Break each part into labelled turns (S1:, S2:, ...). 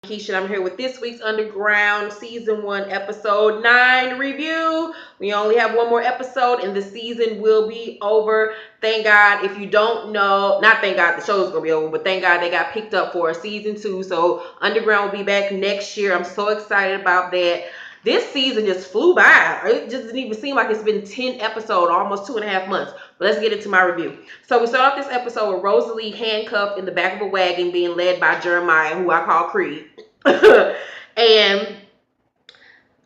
S1: Keisha. I'm here with this week's Underground Season 1, Episode 9 review. We only have one more episode and the season will be over. Thank God. If you don't know, not thank God the show's going to be over, but thank God they got picked up for a Season 2. So Underground will be back next year. I'm so excited about that. This season just flew by. It just didn't even seem like it's been 10 episodes, almost 2.5 months. But let's get into my review. So we start off this episode with Rosalie handcuffed in the back of a wagon being led by Jeremiah, who I call Creed. And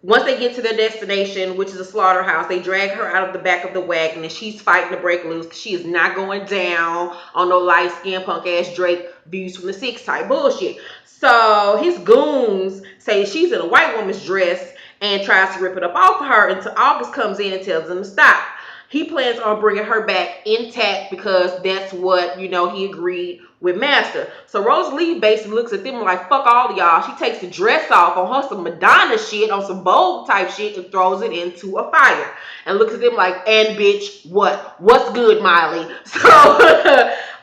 S1: once they get to their destination, which is a slaughterhouse, they drag her out of the back of the wagon and she's fighting to break loose because she is not going down on no light skinned punk ass Drake views from the six type bullshit. So his goons say she's in a white woman's dress and tries to rip it up off of her until August comes in and tells them to stop. He plans on bringing her back intact because that's what, he agreed with Master. So Rosalie basically looks at them like, fuck all of y'all. She takes the dress off on her some Madonna shit, on some Vogue type shit, and throws it into a fire. And looks at them like, and bitch, what? What's good, Miley? So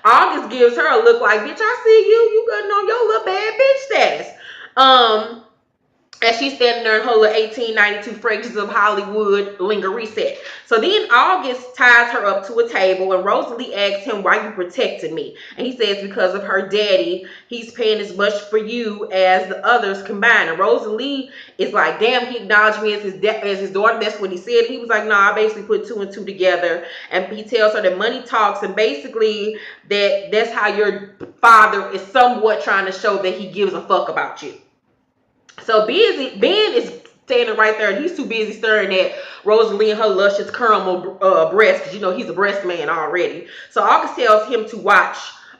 S1: August gives her a look like, bitch, I see you. You good on your little bad bitch status. As she's standing there in her little 1892 Fragrances of Hollywood lingerie set. So then August ties her up to a table and Rosalie asks him, why you protecting me? And he says, because of her daddy, he's paying as much for you as the others combined. And Rosalie is like, damn, he acknowledged me as his daughter. That's what he said. He was like, nah, I basically put two and two together. And he tells her that money talks and basically that's how your father is somewhat trying to show that he gives a fuck about you. So Ben is standing right there, and he's too busy staring at Rosalie and her luscious caramel breast, because he's a breast man already. So August tells him to watch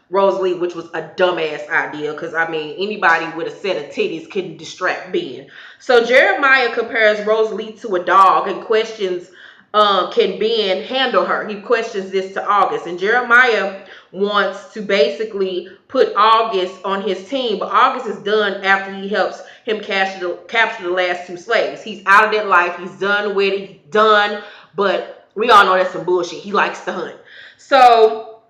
S1: Rosalie, which was a dumbass idea, because anybody with a set of titties couldn't distract Ben. So Jeremiah compares Rosalie to a dog and questions, can Ben handle her? He questions this to August, and Jeremiah wants to basically put August on his team, but August is done after he helps him capture the last two slaves. He's out of that life. He's done with it. He's done. But we all know that's some bullshit. He likes to hunt. So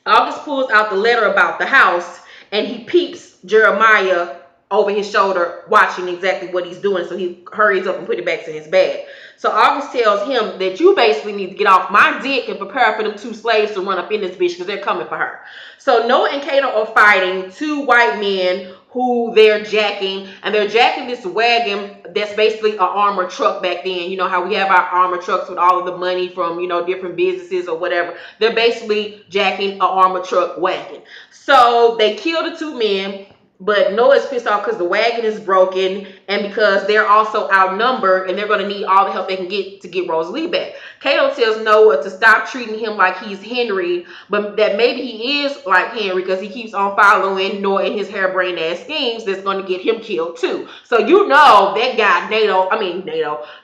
S1: August pulls out the letter about the house and he peeps Jeremiah over his shoulder watching exactly what he's doing. So he hurries up and put it back in his bag. So August tells him that you basically need to get off my dick and prepare for them two slaves to run up in this bitch because they're coming for her. So Noah and Kato are fighting two white men who they're jacking, and they're jacking this wagon that's basically an armored truck back then. You know how we have our armored trucks with all of the money from, different businesses or whatever. They're basically jacking an armored truck wagon. So they kill the two men. But Noah's pissed off because the wagon is broken and because they're also outnumbered and they're going to need all the help they can get to get Rosalie back. Kato tells Noah to stop treating him like he's Henry, but that maybe he is like Henry because he keeps on following Noah in his harebrained ass schemes that's going to get him killed too. So that guy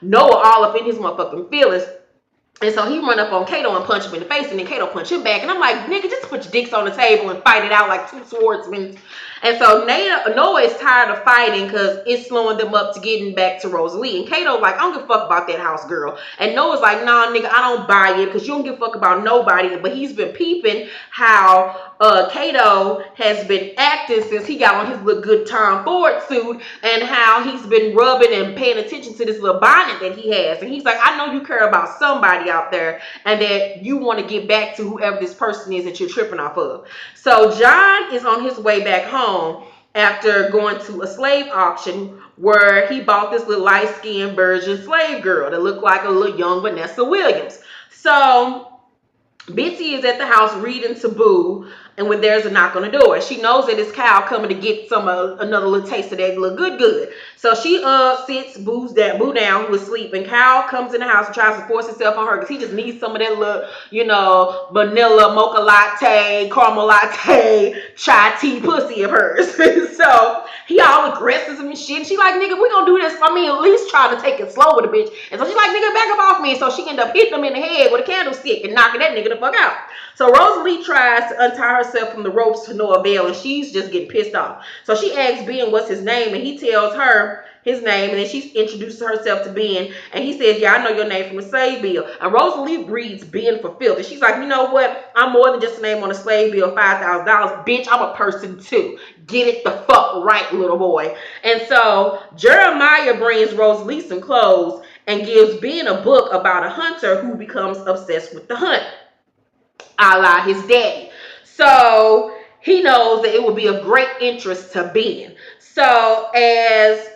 S1: Noah all up in his motherfucking feelings. And so he run up on Kato and punch him in the face, and then Kato punch him back. And I'm like, nigga, just put your dicks on the table and fight it out like two swordsmen. And so Noah is tired of fighting because it's slowing them up to getting back to Rosalie. And Kato like, I don't give a fuck about that house girl. And Noah's like, nah, nigga, I don't buy it because you don't give a fuck about nobody. But he's been peeping how Kato has been acting since he got on his little good Tom Ford suit and how he's been rubbing and paying attention to this little bonnet that he has. And he's like, I know you care about somebody out there and that you want to get back to whoever this person is that you're tripping off of. So John is on his way back home after going to a slave auction where he bought this little light-skinned virgin slave girl that looked like a little young Vanessa Williams. So Bitsy is at the house reading to Boo, and when there's a knock on the door, she knows that it's Kyle coming to get another little taste of that little good. So she sits Boo down, who is asleep, and Kyle comes in the house and tries to force himself on her because he just needs some of that little, vanilla mocha latte, caramel latte, chai tea pussy of hers. So he all aggressive and shit. And she like, nigga, we gonna do this. At least try to take it slow with a bitch. And so she's like, nigga, back up off me. And so she ended up hitting him in the head with a candlestick and knocking that nigga the fuck out. So Rosalie tries to untie herself from the ropes to no avail, and she's just getting pissed off. So she asks Ben what's his name, and he tells her his name, and then she introduces herself to Ben, and he says, yeah, I know your name from the slave bill. And Rosalie reads Ben for filth, and she's like, you know what? I'm more than just a name on a slave bill, $5,000. Bitch, I'm a person too. Get it the fuck right, little boy. And so Jeremiah brings Rosalie some clothes and gives Ben a book about a hunter who becomes obsessed with the hunt, a la his daddy. So he knows that it will be of great interest to Ben. So as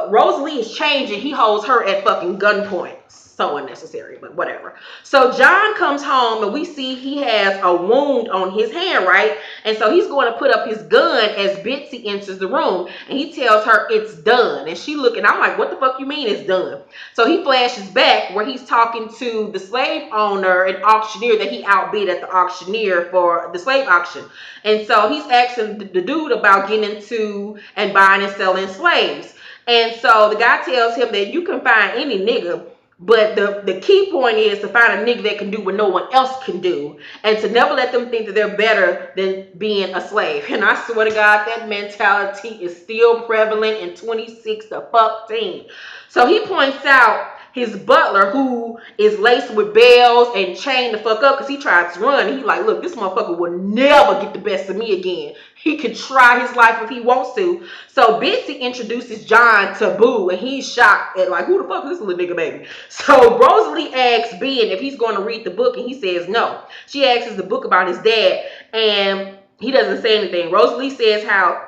S1: Rosalie is changing, he holds her at fucking gunpoint. So unnecessary, but whatever. So John comes home and we see he has a wound on his hand, right? And so he's going to put up his gun as Bitsy enters the room, and he tells her it's done. And she looking, I'm like, what the fuck you mean it's done? So he flashes back where he's talking to the slave owner and auctioneer that he outbid at the auctioneer for the slave auction. And so he's asking the dude about getting into and buying and selling slaves. And so the guy tells him that you can find any nigga, but the key point is to find a nigga that can do what no one else can do, and to never let them think that they're better than being a slave. And I swear to God, that mentality is still prevalent in 2016. So he points out his butler, who is laced with bells and chained the fuck up because he tried to run. And he's like, look, this motherfucker will never get the best of me again. He could try his life if he wants to. So Bitsy introduces John to Boo, and he's shocked at like, who the fuck is this little nigga baby? So Rosalie asks Ben if he's going to read the book, and he says no. She asks the book about his dad, and he doesn't say anything. Rosalie says how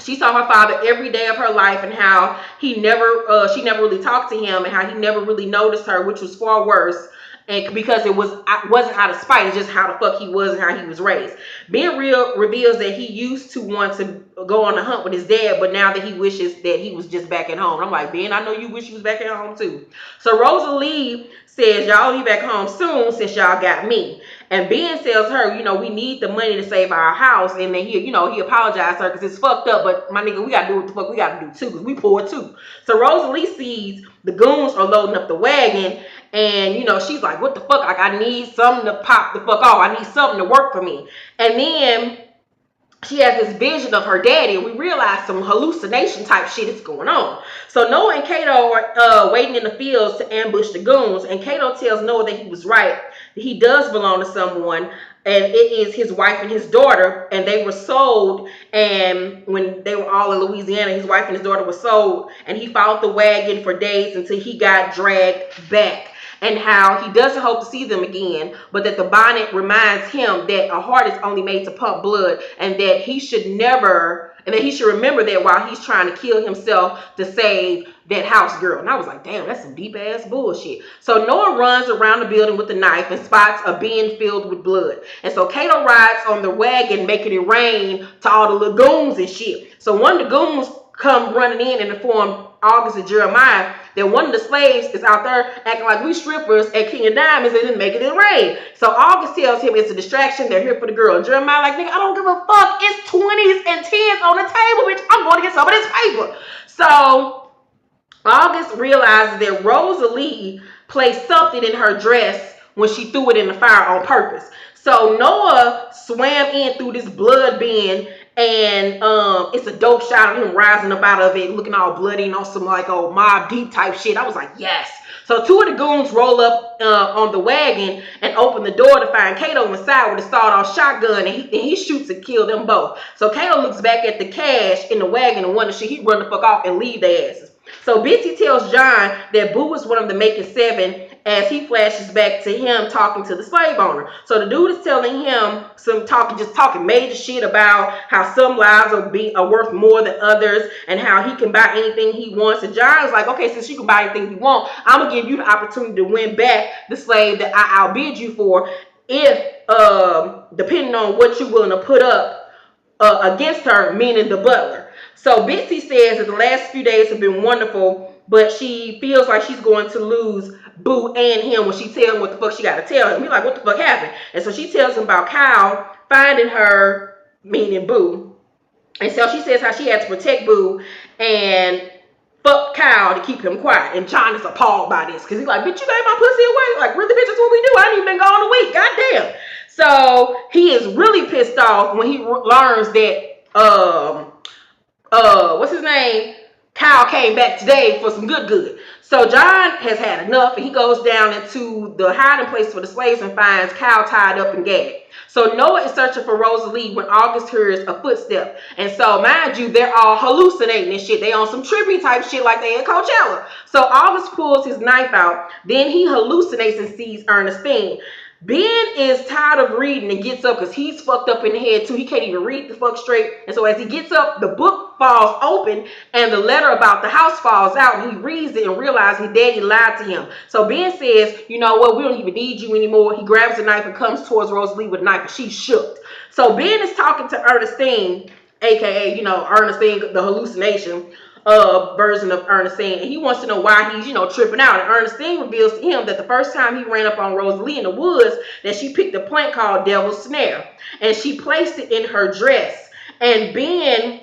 S1: she saw her father every day of her life, and how she never really talked to him, and how he never really noticed her, which was far worse. And because it wasn't out of spite, it's just how the fuck he was and how he was raised. Ben reveals that he used to want to go on a hunt with his dad, but now that he wishes that he was just back at home. I'm like, Ben, I know you wish you was back at home too. So Rosalie says, y'all be back home soon since y'all got me. And Ben tells her, we need the money to save our house. And then he apologized to her because it's fucked up. But my nigga, we got to do what the fuck we got to do too, because we poor too. So Rosalie sees the goons are loading up the wagon. And, she's like, what the fuck? Like, I need something to pop the fuck off. I need something to work for me. And then she has this vision of her daddy, and we realize some hallucination type shit is going on. So Noah and Kato are waiting in the fields to ambush the goons, and Kato tells Noah that he was right. He does belong to someone, and it is his wife and his daughter, and they were sold. And when they were all in Louisiana, his wife and his daughter were sold, and he followed the wagon for days until he got dragged back. And how he doesn't hope to see them again, but that the bonnet reminds him that a heart is only made to pump blood, and that he should remember that while he's trying to kill himself to save that house girl. And I was like, damn, that's some deep ass bullshit. So Noah runs around the building with a knife and spots a bin filled with blood. And so Kato rides on the wagon, making it rain to all the lagoons and shit. So one of the goons come running in and inform August and Jeremiah that one of the slaves is out there acting like we strippers at King of Diamonds and then making it rain. So August tells him it's a distraction. They're here for the girl. And Jeremiah like, nigga, I don't give a fuck. It's 20s and 10s on the table, bitch. I'm going to get some of this paper. So August realizes that Rosalie placed something in her dress when she threw it in the fire on purpose. So Noah swam in through this blood bin, and it's a dope shot of him rising up out of it, looking all bloody and on some like old Mobb Deep type shit. I was like, yes. So two of the goons roll up on the wagon and open the door to find Kato inside with a sawed-off shotgun, and he shoots and kills them both. So Kato looks back at the cash in the wagon and wonders should he run the fuck off and leave their asses. So Bitsy tells John that Boo was one of the making seven, as he flashes back to him talking to the slave owner. So the dude is telling him just talking major shit about how some lives are worth more than others, and how he can buy anything he wants. And John's like, okay, since you can buy anything you want, I'm gonna give you the opportunity to win back the slave that I outbid you for, if depending on what you're willing to put up against her, meaning the butler. So Bitsy says that the last few days have been wonderful, but she feels like she's going to lose Boo and him when she tells him what the fuck she got to tell him. He's like, what the fuck happened? And so she tells him about Kyle finding her, meaning Boo. And so she says how she had to protect Boo and fuck Kyle to keep him quiet. And John is appalled by this because he's like, bitch, you gave my pussy away? Like, really, bitch, that's what we do. I ain't even been gone a week. Goddamn. So he is really pissed off when he learns that what's his name? Kyle came back today for some good. So John has had enough, and he goes down into the hiding place for the slaves and finds Kyle tied up and gagged. So Noah is searching for Rosalie when August hears a footstep. And so, mind you, they're all hallucinating and shit. They on some trippy type shit like they in Coachella. So August pulls his knife out. Then he hallucinates and sees Ernestine. Ben is tired of reading and gets up because he's fucked up in the head too. He can't even read the fuck straight. And so as he gets up, the book falls open and the letter about the house falls out, and he reads it and realizes his daddy lied to him. So Ben says, you know what, we don't even need you anymore. He grabs the knife and comes towards Rosalie with a knife, and she's shook. So Ben is talking to Ernestine, aka, you know, Ernestine, the hallucination version of Ernestine, and he wants to know why he's, you know, tripping out. And Ernestine reveals to him that the first time he ran up on Rosalie in the woods, that she picked a plant called Devil's Snare, and she placed it in her dress. And Ben,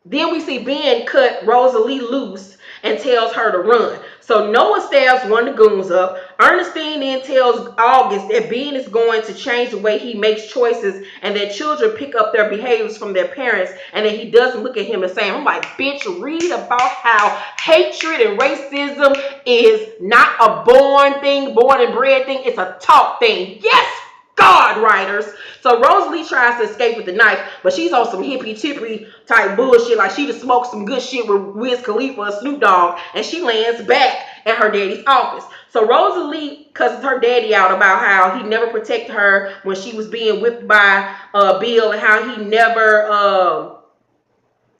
S1: then we see Ben cut Rosalie loose and tells her to run. So Noah stabs one of the goons up. Ernestine then tells August that Ben is going to change the way he makes choices, and that children pick up their behaviors from their parents, and that he doesn't look at him the same. I'm like, bitch, read about how hatred and racism is not a born thing, born and bred thing. It's a taught thing. Yes, God, writers. So Rosalie tries to escape with the knife, but she's on some hippie tippy type bullshit, like she just smoked some good shit with Wiz Khalifa or Snoop Dogg, and she lands back at her daddy's office. So Rosalie cusses her daddy out about how he never protected her when she was being whipped by Bill, and how he never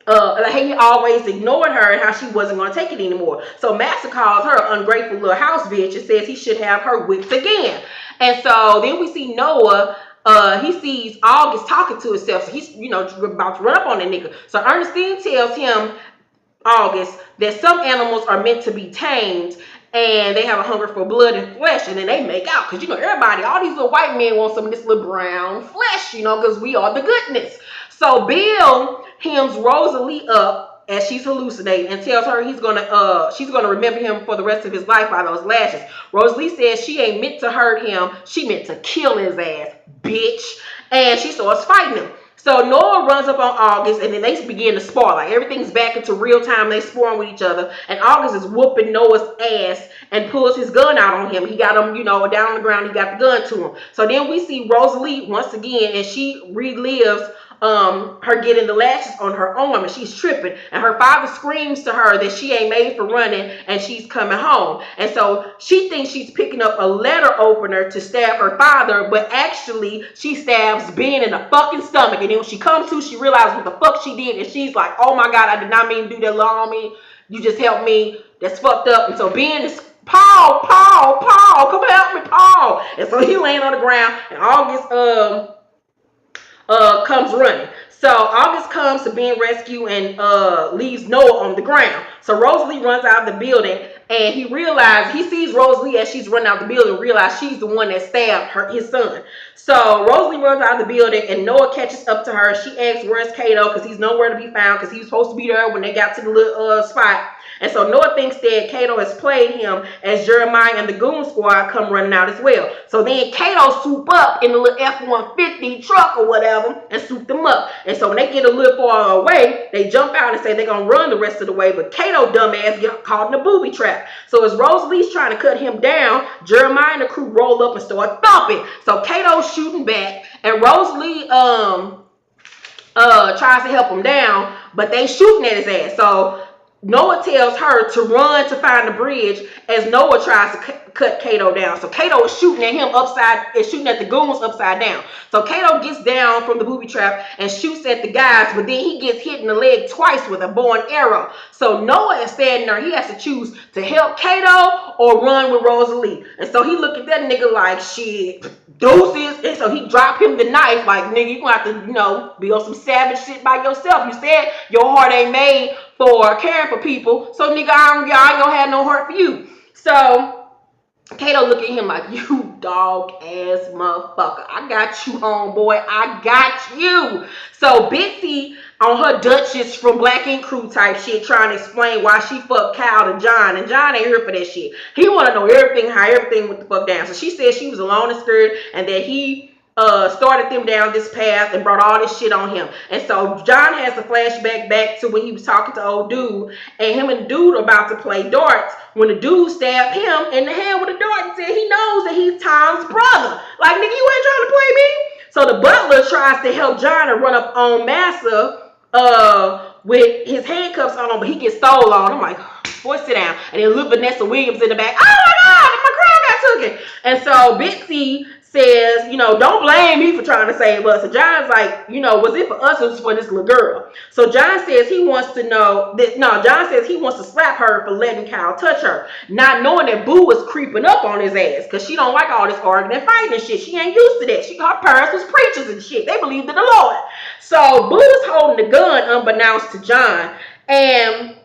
S1: like he always ignored her, and how she wasn't going to take it anymore. So Master calls her an ungrateful little house bitch and says he should have her whipped again. And so then we see Noah. He sees August talking to himself, so he's, you know, about to run up on that nigga. So Ernestine tells him, August, that some animals are meant to be tamed, and they have a hunger for blood and flesh, and then they make out. Because, you know, everybody, all these little white men want some of this little brown flesh, you know, because we are the goodness. So Bill hems Rosalie up as she's hallucinating and tells her she's gonna remember him for the rest of his life by those lashes. Rosalie says she ain't meant to hurt him, she meant to kill his ass, bitch. And she starts fighting him. So Noah runs up on August, and then they begin to spar. Like, everything's back into real time. They sparring with each other, and August is whooping Noah's ass and pulls his gun out on him. He got him, you know, down on the ground. He got the gun to him. So then we see Rosalie once again, and she relives her getting the lashes on her arm, and she's tripping, and her father screams to her that she ain't made for running and she's coming home. And so she thinks she's picking up a letter opener to stab her father, but actually she stabs Ben in the fucking stomach. And then when she comes to, she realizes what the fuck she did, and she's like, oh my God, I did not mean to do that, little homie. You just helped me. That's fucked up. And so Ben is, Paul, come help me, Paul. And so he laying on the ground, and August comes running. So August comes to Ben rescue and leaves Noah on the ground. So Rosalie runs out of the building, and he sees Rosalie as she's running out the building, and realizes she's the one that stabbed his son. So Rosalie runs out of the building, and Noah catches up to her. She asks where's Kato, because he's nowhere to be found, because he was supposed to be there when they got to the little spot. And so Noah thinks that Kato has played him as Jeremiah and the Goon Squad come running out as well. So then Kato swoop up in the little F-150 truck or whatever and swoop them up. And so when they get a little far away, they jump out and say they're going to run the rest of the way. But Kato, dumbass, get caught in a booby trap. So as Rosalie's trying to cut him down, Jeremiah and the crew roll up and start thumping. So Kato's shooting back, and Rosalie tries to help him down, but they shooting at his ass. So Noah tells her to run to find the bridge as Noah tries to cut Kato down. So Kato is shooting at him shooting at the goons upside down. So Kato gets down from the booby trap and shoots at the guys, but then he gets hit in the leg twice with a bow and arrow. So Noah is standing there. He has to choose to help Kato or run with Rosalie. And so he look at that nigga like, shit, deuces. And so he drop him the knife like, nigga, you gonna have to, you know, be on some savage shit by yourself. You said your heart ain't made for caring for people, so nigga, I ain't gonna have no heart for you. So Kato look at him like, you dog ass motherfucker. I got you, homeboy. I got you. So Bitsy on her Duchess from Black Ink Crew type shit, trying to explain why she fucked Kyle to John, and John ain't here for that shit. He want to know everything, how everything went the fuck down. So she said she was alone and scared, and that he started them down this path and brought all this shit on him. And so John has a flashback back to when he was talking to old dude, and him and the dude are about to play darts when the dude stabbed him in the hand with a dart and said he knows that he's Tom's brother. Like, nigga, you ain't trying to play me? So the butler tries to help John and run up on Massa with his handcuffs on him, but he gets stole on. I'm like, boy, sit down. And then look, Vanessa Williams in the back. Oh my God, my crown got taken. And so Bitsy says, don't blame me for trying to save us. So John's like, was it for us or was it for this little girl? So John says he wants to know that, John says he wants to slap her for letting Kyle touch her, not knowing that Boo was creeping up on his ass because she don't like all this arguing and fighting and shit. She ain't used to that. Her parents was preachers and shit. They believed in the Lord. So Boo is holding the gun unbeknownst to John, and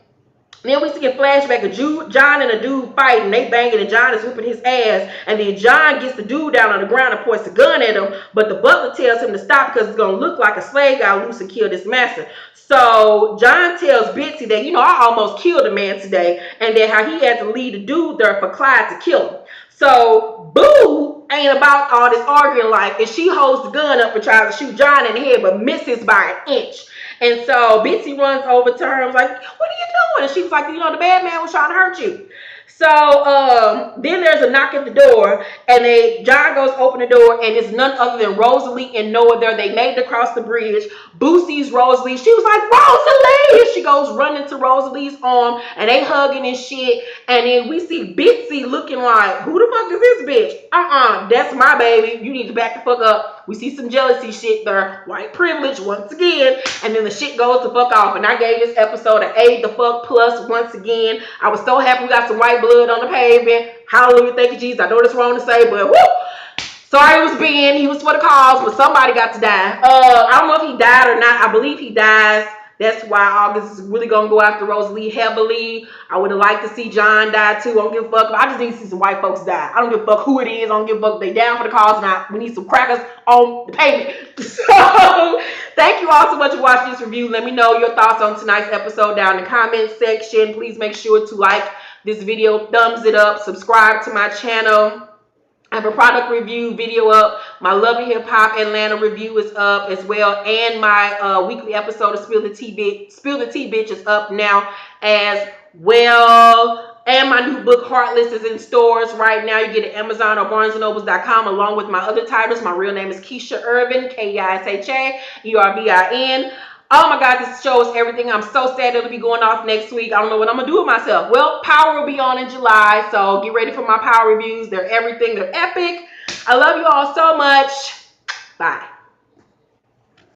S1: then we see a flashback of John and a dude fighting. They banging and John is whipping his ass. And then John gets the dude down on the ground and points a gun at him. But the butler tells him to stop because it's going to look like a slave got loose and killed his master. So John tells Bitsy that, I almost killed a man today. And then how he had to lead the dude there for Clyde to kill him. So Boo ain't about all this arguing like, and she holds the gun up and tries to shoot John in the head but misses by an inch. And so Bitsy runs over to her and was like, what are you doing? And she was like, the bad man was trying to hurt you. So then there's a knock at the door, and John goes open the door, and it's none other than Rosalie and Noah there. They made it across the bridge. Boo sees Rosalie. She was like, Rosalie! She goes running to Rosalie's arm, and they hugging and shit. And then we see Bitsy looking like, who the fuck is this bitch? That's my baby. You need to back the fuck up. We see some jealousy shit there. White privilege once again. And then the shit goes the fuck off. And I gave this episode an A the fuck plus once again. I was so happy we got some white blood on the pavement. Hallelujah. Thank you, Jesus. I know that's wrong to say, but whoo! Sorry it was Ben. He was for the cause, but somebody got to die. I don't know if he died or not. I believe he dies. That's why August is really going to go after Rosalie heavily. I would have liked to see John die too. I don't give a fuck. I just need to see some white folks die. I don't give a fuck who it is. I don't give a fuck if they down for the cause or not. We need some crackers on the pavement. So, thank you all so much for watching this review. Let me know your thoughts on tonight's episode down in the comment section. Please make sure to like this video, thumbs it up, subscribe to my channel. I have a product review video up. My Love and Hip Hop Atlanta review is up as well. And my weekly episode of Spill the Tea Bitch is up now as well. And my new book, Heartless, is in stores right now. You get it at Amazon or BarnesandNobles.com along with my other titles. My real name is Keisha Irvin, KeishaErvin. Oh my God, this show is everything. I'm so sad it'll be going off next week. I don't know what I'm going to do with myself. Well, Power will be on in July, so get ready for my Power reviews. They're everything. They're epic. I love you all so much. Bye.